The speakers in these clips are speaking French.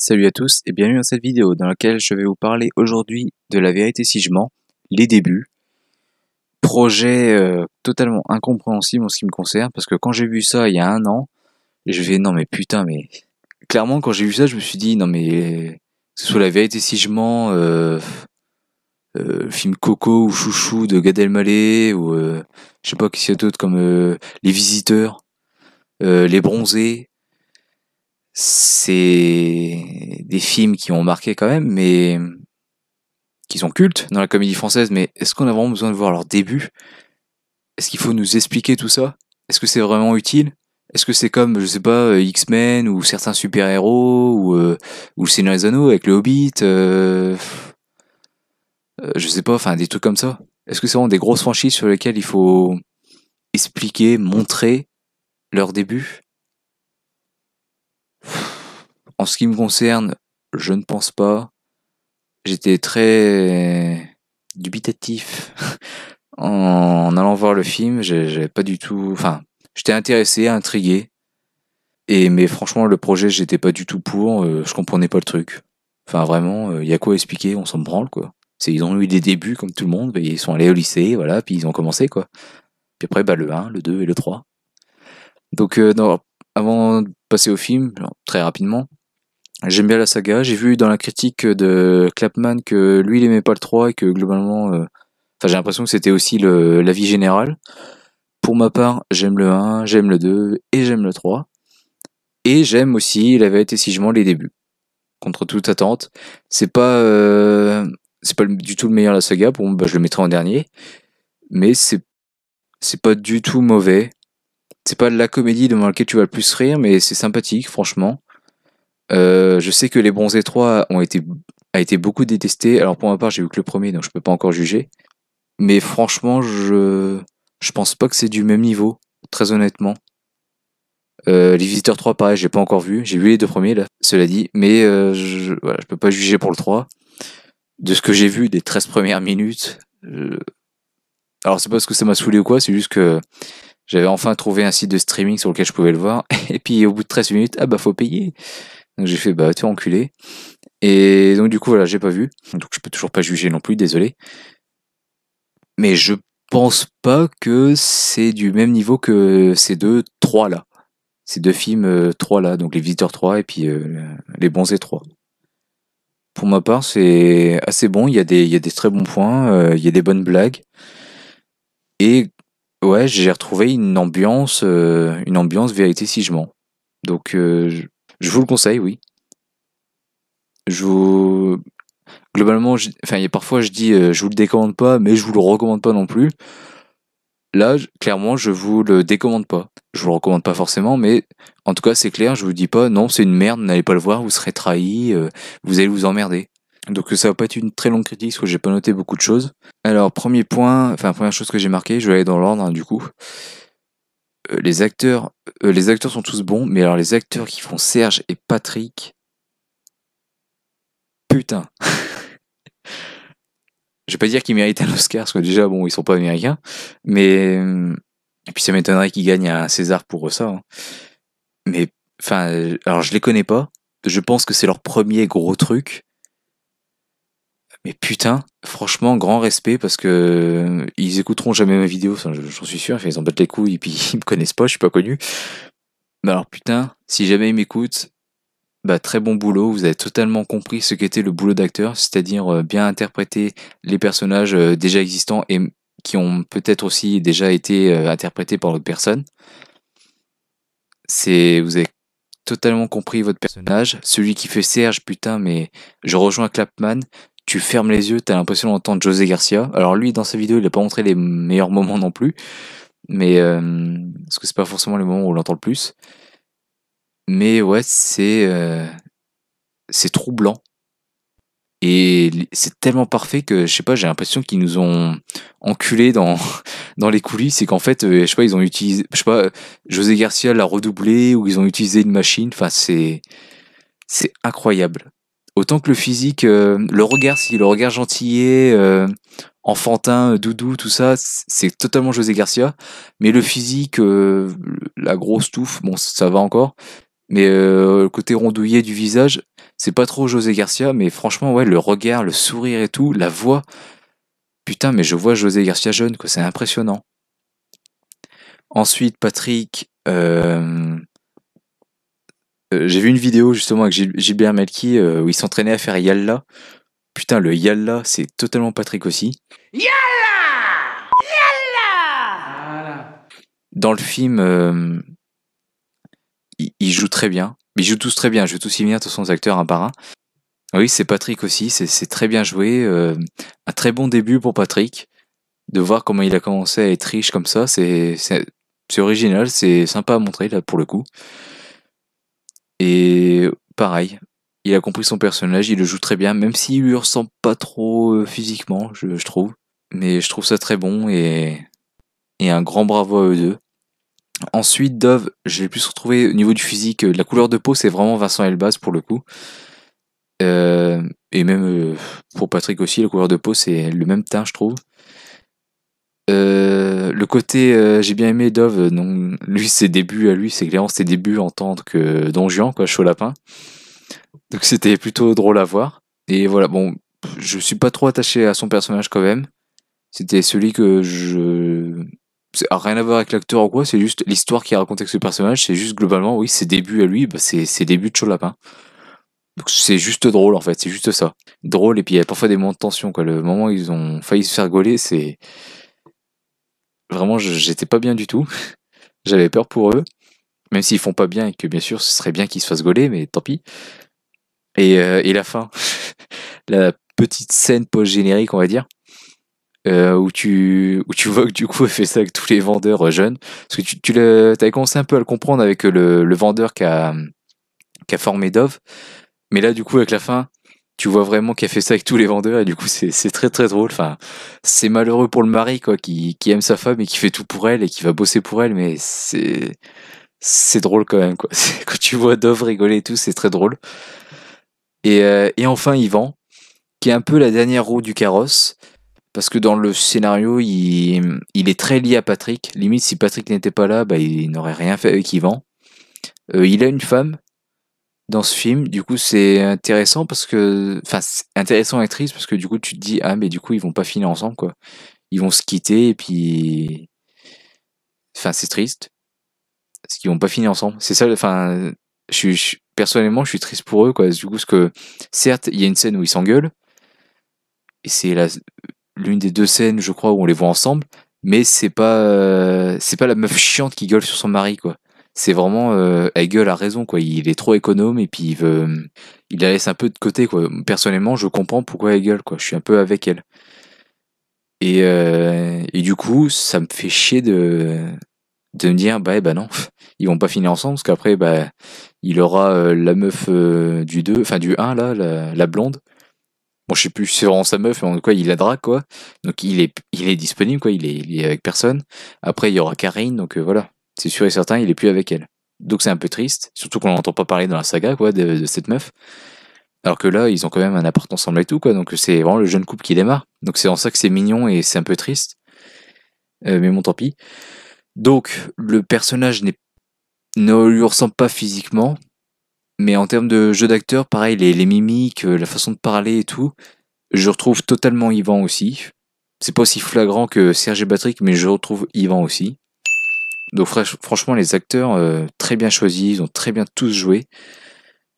Salut à tous et bienvenue dans cette vidéo dans laquelle je vais vous parler aujourd'hui de La Vérité si je mens, les débuts. Projet totalement incompréhensible en ce qui me concerne parce que quand j'ai vu ça il y a un an, je vais non mais putain mais clairement quand j'ai vu ça je me suis dit non mais que ce soit La Vérité si je mens, le film Coco ou Chouchou de Gad Elmaleh ou je sais pas qu'est-ce qu'il y a d'autre comme Les Visiteurs, Les Bronzés. C'est des films qui ont marqué quand même, mais qui sont cultes dans la comédie française. Mais est-ce qu'on a vraiment besoin de voir leur début? Est-ce qu'il faut nous expliquer tout ça? Est-ce que c'est vraiment utile? Est-ce que c'est comme, je sais pas, X-Men ou certains super-héros ou Le Seigneur des Anneaux avec le Hobbit, je sais pas, enfin des trucs comme ça. Est-ce que c'est vraiment des grosses franchises sur lesquelles il faut expliquer, montrer leur début? En ce qui me concerne, je ne pense pas. J'étais très dubitatif en allant voir le film. J'avais pas du tout, enfin, j'étais intéressé, intrigué. Mais franchement, le projet, j'étais pas du tout pour. Je comprenais pas le truc. Enfin, vraiment, y a quoi expliquer? On s'en branle, quoi. Ils ont eu des débuts comme tout le monde. Ils sont allés au lycée, voilà, puis ils ont commencé, quoi. Puis après, bah, le 1, le 2 et le 3. Donc, non, avant de passer au film, très rapidement, j'aime bien la saga. J'ai vu dans la critique de Clapman que lui, il aimait pas le 3 et que globalement, enfin, j'ai l'impression que c'était aussi l'avis général. Pour ma part, j'aime le 1, j'aime le 2 et j'aime le 3. Et j'aime aussi La Vérité si je mens, les débuts. Contre toute attente. C'est pas du tout le meilleur de la saga. Bon, bah, je le mettrai en dernier. Mais c'est pas du tout mauvais. C'est pas la comédie devant laquelle tu vas le plus rire, mais c'est sympathique, franchement. Je sais que Les Bronzés 3 a été beaucoup détesté. Alors pour ma part, j'ai vu que le premier, donc je peux pas encore juger. Mais franchement, je pense pas que c'est du même niveau, très honnêtement. Les Visiteurs 3, pareil, j'ai pas encore vu. J'ai vu les deux premiers, là, cela dit. Mais voilà, je peux pas juger pour le 3. De ce que j'ai vu des 13 premières minutes. Alors c'est pas parce que ça m'a saoulé ou quoi, c'est juste que j'avais enfin trouvé un site de streaming sur lequel je pouvais le voir. Et puis au bout de 13 minutes, ah bah faut payer. Donc j'ai fait, bah tu es enculé. Et donc du coup, voilà, j'ai pas vu. Donc je peux toujours pas juger non plus, désolé. Mais je pense pas que c'est du même niveau que ces trois là. Ces deux films 3 là, donc Les Visiteurs 3 et puis Les Bronzés 3. Pour ma part, c'est assez bon, il y a des très bons points, il y a des bonnes blagues. Et ouais, j'ai retrouvé une ambiance Vérité si je mens. Donc je vous le conseille, oui. Je vous... Globalement, enfin, il y a parfois je dis je vous le décommande pas, mais je vous le recommande pas non plus. Là, clairement, je vous le décommande pas. Je vous le recommande pas forcément, mais en tout cas, c'est clair, je vous dis pas, non, c'est une merde, n'allez pas le voir, vous serez trahi, vous allez vous emmerder. Donc ça va pas être une très longue critique, parce que j'ai pas noté beaucoup de choses. Alors, premier point, enfin, première chose que j'ai marqué, je vais aller dans l'ordre, hein, du coup. Les acteurs sont tous bons, mais alors les acteurs qui font Serge et Patrick, putain. Je vais pas dire qu'ils méritent un Oscar, parce que déjà, bon, ils sont pas américains, mais et puis ça m'étonnerait qu'ils gagnent un César pour ça, hein. Mais enfin, alors je les connais pas. Je pense que c'est leur premier gros truc. Mais putain, franchement, grand respect parce que ils écouteront jamais ma vidéo, j'en suis sûr. Enfin, ils en battent les couilles et puis ils me connaissent pas, je suis pas connu. Mais alors putain, si jamais ils m'écoutent, bah très bon boulot. Vous avez totalement compris ce qu'était le boulot d'acteur, c'est-à-dire bien interpréter les personnages déjà existants et qui ont peut-être aussi déjà été interprétés par d'autres personnes. Vous avez totalement compris votre personnage. Celui qui fait Serge, putain, mais je rejoins Clapman. Tu fermes les yeux, t'as l'impression d'entendre José Garcia. Alors lui, dans sa vidéo, il a pas montré les meilleurs moments non plus, mais parce que c'est pas forcément les moments où on l'entend le plus. Mais ouais, c'est troublant et c'est tellement parfait que je sais pas, j'ai l'impression qu'ils nous ont enculés dans dans les coulisses et qu'en fait, je sais pas, ils ont utilisé, je sais pas, José Garcia l'a redoublé ou ils ont utilisé une machine. Enfin, c'est incroyable. Autant que le physique, le regard, si le regard gentillet, enfantin, doudou, tout ça, c'est totalement José Garcia. Mais le physique, la grosse touffe, bon, ça va encore. Mais le côté rondouillé du visage, C'est pas trop José Garcia, mais franchement, ouais, le regard, le sourire et tout, la voix. Putain, mais je vois José Garcia jeune, quoi, c'est impressionnant. Ensuite, Patrick, j'ai vu une vidéo justement avec Gilbert Melki où il s'entraînait à faire Yalla. Putain, le Yalla, c'est totalement Patrick aussi. Yalla! Yalla! Dans le film, il joue très bien. Ils jouent tous très bien, je vais tous y venir, de toute façon, les acteurs un par un. Oui, c'est Patrick aussi, c'est très bien joué. Un très bon début pour Patrick. De voir comment il a commencé à être riche comme ça, c'est original, c'est sympa à montrer là pour le coup. Et pareil, il a compris son personnage, il le joue très bien, même s'il lui ressemble pas trop physiquement, je trouve. Mais je trouve ça très bon et un grand bravo à eux deux. Ensuite, Dove, j'ai plus retrouvé au niveau du physique, la couleur de peau, c'est vraiment Vincent Elbaz pour le coup. Et même pour Patrick aussi, la couleur de peau, c'est le même teint, je trouve. Le côté, j'ai bien aimé Dove, non, lui, ses débuts à lui, c'est clairement ses débuts en tant que Don Juan, quoi, chaud lapin. Donc c'était plutôt drôle à voir. Et voilà, bon, je suis pas trop attaché à son personnage quand même. C'était celui que je... Ça a rien à voir avec l'acteur ou quoi, c'est juste l'histoire qu'il raconte avec ce personnage, c'est juste globalement, oui, ses débuts à lui, bah, c'est ses débuts de chaud lapin. Donc c'est juste drôle en fait, c'est juste ça. Drôle et puis il y a parfois des moments de tension, quoi. Le moment où ils ont failli se faire gauler, c'est... Vraiment, j'étais pas bien du tout. J'avais peur pour eux. Même s'ils font pas bien et que bien sûr ce serait bien qu'ils se fassent gauler, mais tant pis. Et la fin, la petite scène post-générique, on va dire, où tu vois que du coup elle fait ça avec tous les vendeurs jeunes. Parce que t'avais commencé un peu à le comprendre avec le vendeur qui a formé Dove. Mais là, du coup, avec la fin, tu vois vraiment qu'elle fait ça avec tous les vendeurs et du coup, c'est très très drôle. Enfin, c'est malheureux pour le mari, quoi, qui aime sa femme et qui fait tout pour elle et qui va bosser pour elle, mais c'est drôle quand même, quoi. Quand tu vois Dove rigoler et tout, c'est très drôle. Et enfin, Yvan, qui est un peu la dernière roue du carrosse, parce que dans le scénario, il est très lié à Patrick. Limite, si Patrick n'était pas là, bah, il n'aurait rien fait avec Yvan. Il a une femme dans ce film, du coup, c'est intéressant parce que, enfin, c'est intéressant et triste parce que du coup, tu te dis, ah, mais du coup, ils vont pas finir ensemble, quoi. Ils vont se quitter et puis, enfin, c'est triste parce qu'ils vont pas finir ensemble. C'est ça, enfin, personnellement, je suis triste pour eux, quoi. Du coup, parce que, certes, il y a une scène où ils s'engueulent et c'est l'une des deux scènes, je crois, où on les voit ensemble, mais c'est pas la meuf chiante qui gueule sur son mari, quoi. C'est vraiment, elle gueule à raison, quoi. Il est trop économe et puis il la laisse un peu de côté, quoi. Personnellement, je comprends pourquoi elle gueule, quoi. Je suis un peu avec elle. Et du coup, ça me fait chier de me dire, bah non, ils vont pas finir ensemble, parce qu'après, bah, il aura la meuf du 2, enfin du un là, la blonde. Bon, je sais plus si c'est vraiment sa meuf, mais en tout cas, il la drague, quoi. Donc, il est disponible, quoi. Il est avec personne. Après, il y aura Karine, donc voilà. C'est sûr et certain, il est plus avec elle. Donc, c'est un peu triste. Surtout qu'on n'entend pas parler dans la saga, quoi, de cette meuf. Alors que là, ils ont quand même un appart ensemble et tout, quoi. Donc, c'est vraiment le jeune couple qui démarre. Donc, c'est en ça que c'est mignon et c'est un peu triste. Mais bon, tant pis. Donc, le personnage ne lui ressemble pas physiquement. Mais en termes de jeu d'acteur, pareil, les mimiques, la façon de parler et tout, je retrouve totalement Yvan aussi. C'est pas aussi flagrant que Serge et Patrick, mais je retrouve Yvan aussi. Donc franchement, les acteurs, très bien choisis, ils ont très bien tous joué.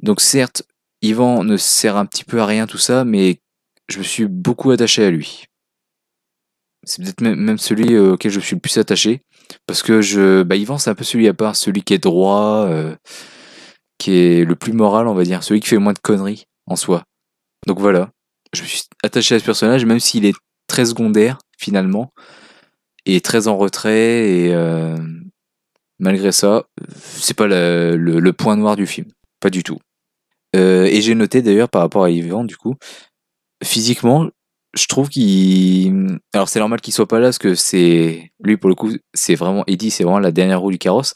Donc certes, Yvan ne sert un petit peu à rien tout ça, mais je me suis beaucoup attaché à lui. C'est peut-être même celui auquel je suis le plus attaché. Parce que Yvan, c'est un peu celui à part, celui qui est droit, qui est le plus moral, on va dire, celui qui fait moins de conneries en soi. Donc voilà, je me suis attaché à ce personnage, même s'il est très secondaire finalement, et très en retrait, et malgré ça, c'est pas le point noir du film, pas du tout. Et j'ai noté d'ailleurs par rapport à Yvan, du coup, physiquement, je trouve qu'il... Alors c'est normal qu'il soit pas là, parce que c'est... Lui, pour le coup, c'est vraiment... Eddie, c'est vraiment la dernière roue du carrosse,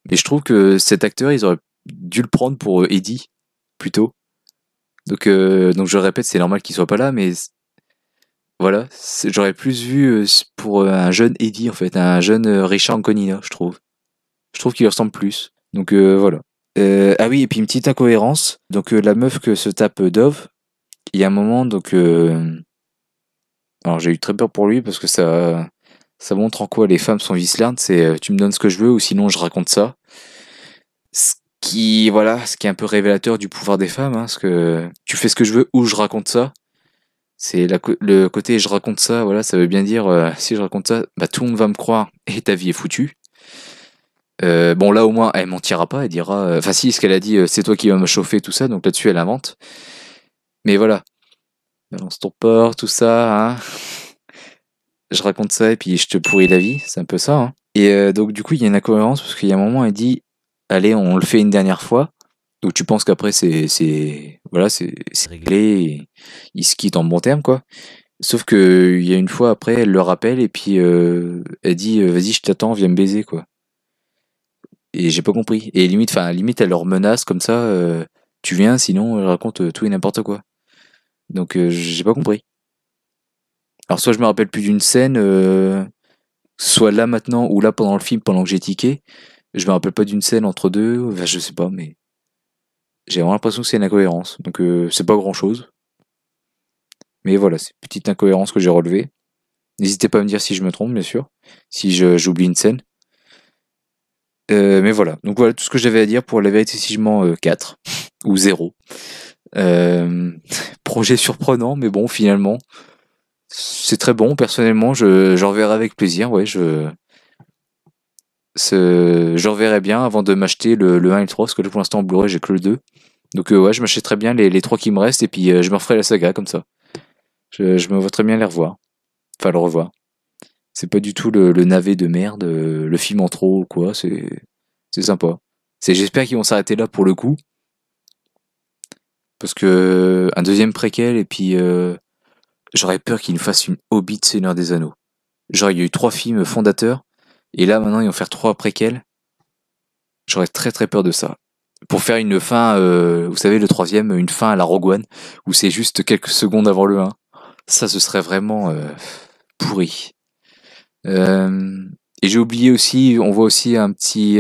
mais je trouve que cet acteur, ils auraient dû le prendre pour Eddie, plutôt. Donc je répète, c'est normal qu'il soit pas là, mais voilà, j'aurais plus vu pour un jeune Eddie en fait, un jeune Richard Anconina, je trouve. Je trouve qu'il ressemble plus. Donc voilà. Ah oui, et puis une petite incohérence. Donc la meuf que se tape Dove, il y a un moment, donc... alors j'ai eu très peur pour lui parce que ça montre en quoi les femmes sont vicelardes. C'est tu me donnes ce que je veux ou sinon je raconte ça. Ce qui est un peu révélateur du pouvoir des femmes, hein, parce que tu fais ce que je veux ou je raconte ça. C'est le côté je raconte ça, voilà, ça veut bien dire si je raconte ça, bah tout le monde va me croire et ta vie est foutue. Bon là au moins elle mentira pas, elle dira, enfin si ce qu'elle a dit, c'est toi qui vas me chauffer tout ça, donc là-dessus elle invente. Mais voilà, balance ton porc, tout ça, hein. Je raconte ça et puis je te pourris la vie, c'est un peu ça. Hein. Et donc du coup il y a une incohérence parce qu'il y a un moment elle dit, allez on le fait une dernière fois. Donc tu penses qu'après voilà c'est réglé, et ils se quittent en bon terme quoi. Sauf que il y a une fois après elle le rappelle et puis elle dit vas-y je t'attends viens me baiser quoi. Et j'ai pas compris. Et limite elle leur menace comme ça, tu viens sinon elle raconte tout et n'importe quoi. Donc j'ai pas compris. Alors soit je me rappelle plus d'une scène, soit là maintenant ou là pendant le film pendant que j'ai tiqué. Je me rappelle pas d'une scène entre deux, enfin, je sais pas mais j'ai vraiment l'impression que c'est une incohérence. Donc c'est pas grand chose. Mais voilà, c'est une petite incohérence que j'ai relevée. N'hésitez pas à me dire si je me trompe, bien sûr. Si j'oublie une scène. Mais voilà. Donc voilà tout ce que j'avais à dire pour La Vérité si je mens 4. Ou 0. Euh, Projet surprenant, mais bon, finalement. C'est très bon. Personnellement, je reverrai avec plaisir. Ouais, je reverrai bien avant de m'acheter le 1 et le 3, parce que là, pour l'instant, en Blu-ray, j'ai que le 2. Donc ouais, je m'achèterai bien les 3 qui me restent, et puis je me referai la saga comme ça. Je me vois très bien les revoir. Enfin, le revoir. C'est pas du tout le navet de merde, le film en trop ou quoi, c'est sympa. J'espère qu'ils vont s'arrêter là pour le coup. Parce que un deuxième préquel et puis j'aurais peur qu'ils nous fassent une Hobbit Seigneur des Anneaux. Genre il y a eu 3 films fondateurs et là maintenant ils vont faire 3 préquels. J'aurais très très peur de ça. Pour faire une fin, vous savez le troisième, une fin à la Rogue One où c'est juste quelques secondes avant le 1. Ça ce serait vraiment pourri. Euh, et j'ai oublié aussi, on voit aussi un petit,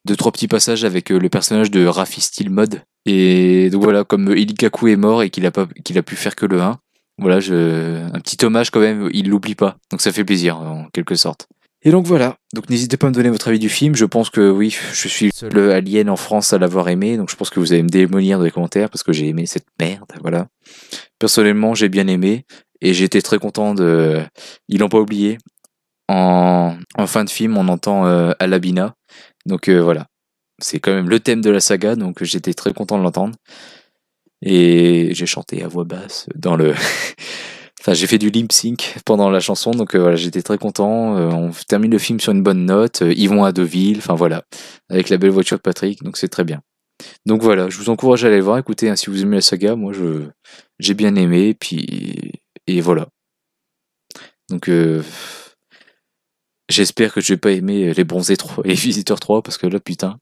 deux trois petits passages avec le personnage de Raffi Steelmod. Et donc voilà, comme Ilikaku est mort et qu'il a pu faire que le 1, voilà, un petit hommage quand même, il l'oublie pas. Donc ça fait plaisir en quelque sorte. Et donc voilà, donc n'hésitez pas à me donner votre avis du film. Je pense que oui, je suis le seul alien en France à l'avoir aimé, donc je pense que vous allez me démolir dans les commentaires parce que j'ai aimé cette merde, voilà. Personnellement, j'ai bien aimé et j'étais très content de. Ils l'ont pas oublié. En fin de film, on entend Alabina. Donc voilà. C'est quand même le thème de la saga, donc j'étais très content de l'entendre. Et j'ai chanté à voix basse dans le. Enfin, j'ai fait du lip sync pendant la chanson, donc voilà, j'étais très content. On termine le film sur une bonne note. Ils vont à Deauville, enfin voilà, avec la belle voiture de Patrick, donc c'est très bien. Donc voilà, je vous encourage à aller le voir. Écoutez, hein, si vous aimez la saga, moi j'ai bien aimé, puis et voilà. Donc j'espère que je vais pas aimer les Bronzés 3 et les Visiteurs 3 parce que là putain,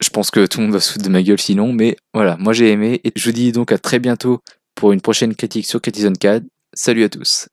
je pense que tout le monde va se foutre de ma gueule sinon, mais voilà, moi j'ai aimé et je vous dis donc à très bientôt pour une prochaine critique sur Citizen Cad. Salut à tous.